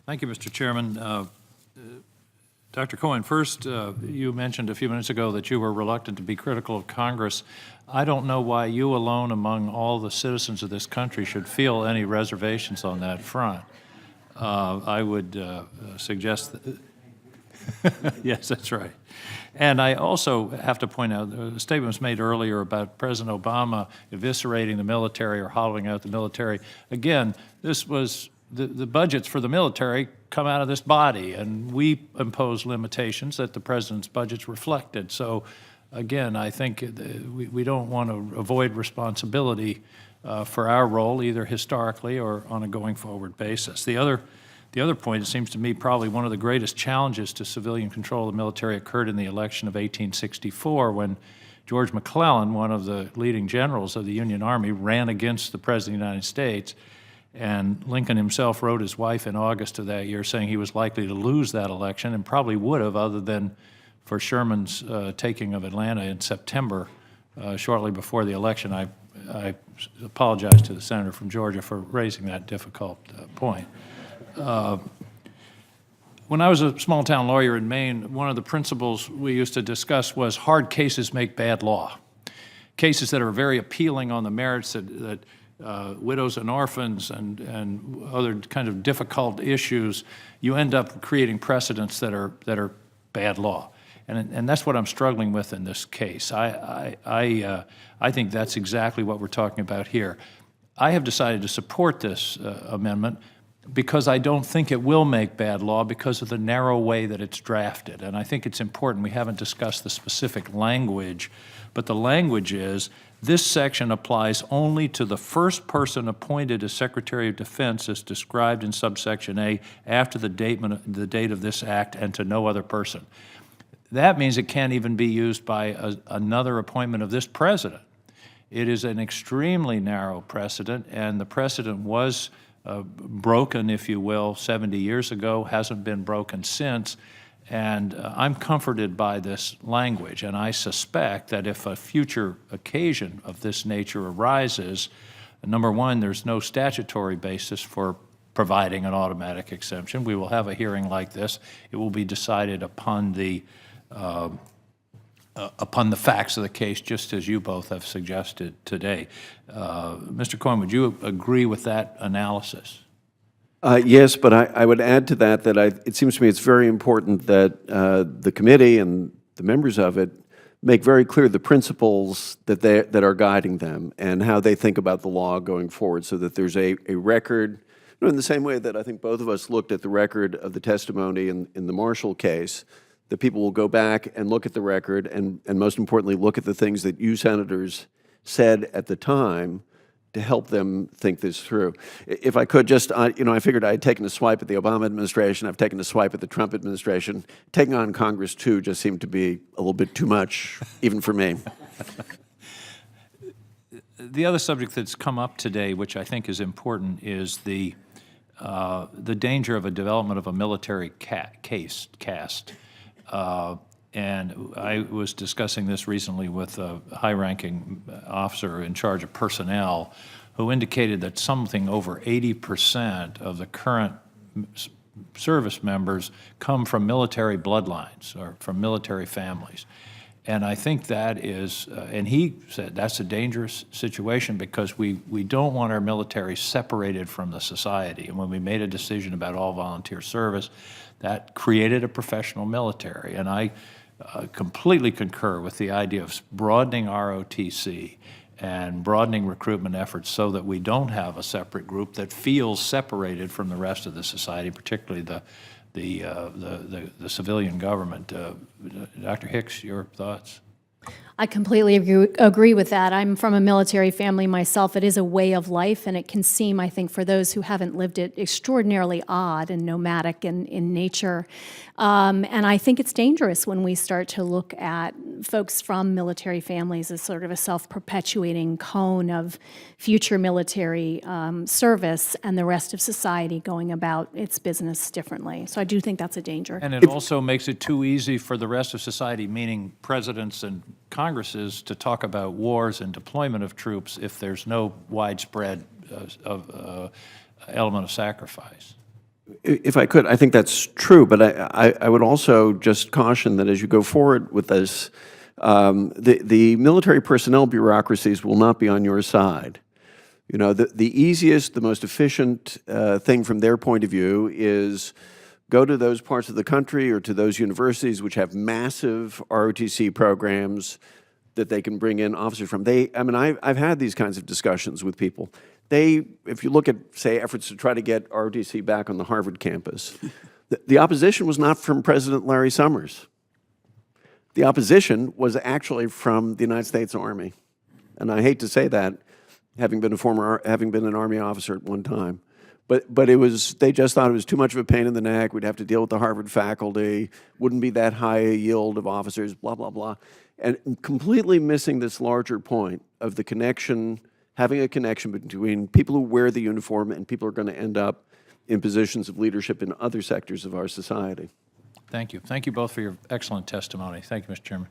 Thank you, Mr. Chairman. Dr. Cohen, first, you mentioned a few minutes ago that you were reluctant to be critical of Congress. I don't know why you alone among all the citizens of this country should feel any reservations on that front. I would suggest that yes, that's right. And I also have to point out, the statement was made earlier about President Obama eviscerating the military or hollowing out the military. Again, this was the budgets for the military come out of this body, and we impose limitations that the president's budgets reflected. So, again, I think we don't want to avoid responsibility for our role, either historically or on a going forward basis. The other point, it seems to me, probably one of the greatest challenges to civilian control of the military occurred in the election of 1864 when George McClellan, one of the leading generals of the Union Army, ran against the President of the United States. And Lincoln himself wrote his wife in August of that year saying he was likely to lose that election, and probably would have other than for Sherman's taking of Atlanta in September, shortly before the election. I apologize to the senator from Georgia for raising that difficult point. When I was a small-town lawyer in Maine, one of the principles we used to discuss was hard cases make bad law. Cases that are very appealing on the merits, that widows and orphans and other kind of difficult issues, you end up creating precedents that are bad law. And that's what I'm struggling with in this case. I think that's exactly what we're talking about here. I have decided to support this amendment because I don't think it will make bad law because of the narrow way that it's drafted. And I think it's important. We haven't discussed the specific language, but the language is, this section applies only to the first person appointed as Secretary of Defense as described in subsection A after the date of this act, and to no other person. That means it can't even be used by another appointment of this president. It is an extremely narrow precedent, and the precedent was broken, if you will, 70 years ago, hasn't been broken since. And I'm comforted by this language, and I suspect that if a future occasion of this nature arises, number one, there's no statutory basis for providing an automatic exemption. We will have a hearing like this. It will be decided upon the facts of the case, just as you both have suggested today. Mr. Cohen, would you agree with that analysis? Yes, but I would add to that it seems to me it's very important that the committee and the members of it make very clear the principles that are guiding them and how they think about the law going forward, so that there's a record, in the same way that I think both of us looked at the record of the testimony in the Marshall case, that people will go back and look at the record and most importantly, look at the things that you senators said at the time to help them think this through. If I could just, I figured I had taken a swipe at the Obama administration, I've taken a swipe at the Trump administration. Taking on Congress, too, just seemed to be a little bit too much, even for me. The other subject that's come up today, which I think is important, is the danger of a development of a military caste. And I was discussing this recently with a high-ranking officer in charge of personnel who indicated that something over 80% of the current service members come from military bloodlines or from military families. And I think that is, and he said that's a dangerous situation because we don't want our military separated from the society. And when we made a decision about all volunteer service, that created a professional military. And I completely concur with the idea of broadening ROTC and broadening recruitment efforts so that we don't have a separate group that feels separated from the rest of the society, particularly the civilian government. Dr. Hicks, your thoughts? I completely agree with that. I'm from a military family myself. It is a way of life, and it can seem, I think, for those who haven't lived it, extraordinarily odd and nomadic in nature. And I think it's dangerous when we start to look at folks from military families as sort of a self-perpetuating cone of future military service and the rest of society going about its business differently. So I do think that's a danger. And it also makes it too easy for the rest of society, meaning presidents and Congresses, to talk about wars and deployment of troops if there's no widespread element of sacrifice. If I could, I think that's true, but I would also just caution that as you go forward with this, the military personnel bureaucracies will not be on your side. You know, the easiest, the most efficient thing from their point of view is go to those parts of the country or to those universities which have massive ROTC programs that they can bring in officers from. I mean, I've had these kinds of discussions with people. If you look at, say, efforts to try to get ROTC back on the Harvard campus, the opposition was not from President Larry Summers. The opposition was actually from the United States Army. And I hate to say that, having been an Army officer at one time. But they just thought it was too much of a pain in the neck. We'd have to deal with the Harvard faculty, wouldn't be that high a yield of officers, blah, blah, blah. And completely missing this larger point of the connection, having a connection between people who wear the uniform and people who are going to end up in positions of leadership in other sectors of our society. Thank you. Thank you both for your excellent testimony. Thank you, Mr. Chairman.